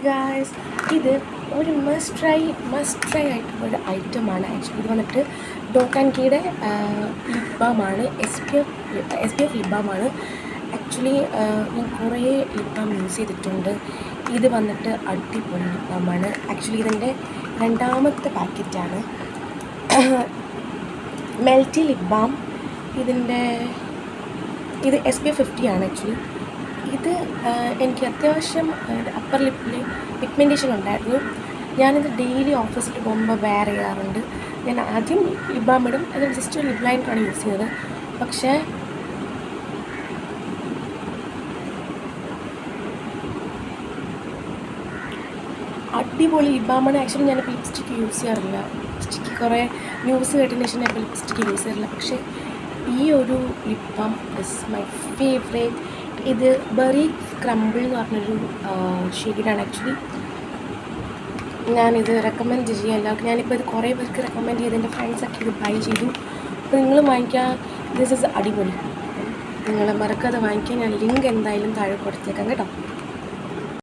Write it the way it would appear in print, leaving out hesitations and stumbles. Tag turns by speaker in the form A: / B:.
A: Guys, ഇത് ഒരു must try ആയിട്ടുള്ളൊരു ഐറ്റമാണ്. ആക്ച്വലി ഇത് വന്നിട്ട് ഡോക്ക് ആൻഡ് കീയുടെ ലിപ് ബാമാണ്. SPF ലിപ് ബാമാണ്. ആക്ച്വലി ഞാൻ കുറേ ലിപ് ബാം യൂസ് ചെയ്തിട്ടുണ്ട്. ഇത് വന്നിട്ട് അടിപൊളി ലിപ് ബാമാണ്. ആക്ച്വലി ഇതിൻ്റെ രണ്ടാമത്തെ പാക്കറ്റാണ്. Melty lip balm. ഇത് SPF 50 ആണ്. ആക്ച്വലി ഇത് എനിക്ക് അത്യാവശ്യം അപ്പർ ലിപ്പിൽ പിഗ്മെൻറ്റേഷൻ ഉണ്ടായിരുന്നു. ഞാനിത് ഡെയിലി ഓഫീസിൽ പോകുമ്പോൾ വെയർ ചെയ്യാറുണ്ട്. ഞാൻ ആദ്യം ലിപ് ബാം ഇടും, അത് ജസ്റ്റ് ലിപ് ലൈനറാണ് യൂസ് ചെയ്തത്. പക്ഷേ അടിപൊളി ലിപ് ബാമാണ്. ആക്ച്വലി ഞാനിപ്പോൾ ലിപ്സ്റ്റിക്ക് യൂസ് ചെയ്യാറില്ല. ലിപ്സ്റ്റിക്ക് കുറേ ന്യൂസ് കേട്ടതിന് ശേഷം ഞാൻ ഇപ്പോൾ ലിപ്സ്റ്റിക്ക് യൂസ് ചെയ്യാറില്ല. പക്ഷേ ഈ ഒരു lip balm is my favourite. ഇത് ബെറി ക്രംബിൾ എന്ന് പറഞ്ഞൊരു ഷെയ്ഡാണ്. ആക്ച്വലി ഞാനിത് റെക്കമെൻഡ് ചെയ്യാം എല്ലാവർക്കും. ഞാനിപ്പോൾ ഇത് കുറേ പേർക്ക് റെക്കമെൻഡ് ചെയ്ത് എൻ്റെ ഫ്രണ്ട്സൊക്കെ ഇത് ബൈ ചെയ്തു. അപ്പോൾ നിങ്ങൾ വാങ്ങിക്കുക. ദിസ് ഇസ് അടിപൊളി. നിങ്ങൾ മറക്കാതെ വാങ്ങിക്കുക. ഞാൻ ലിങ്ക് എന്തായാലും താഴെ കൊടുത്തേക്കാം കേട്ടോ.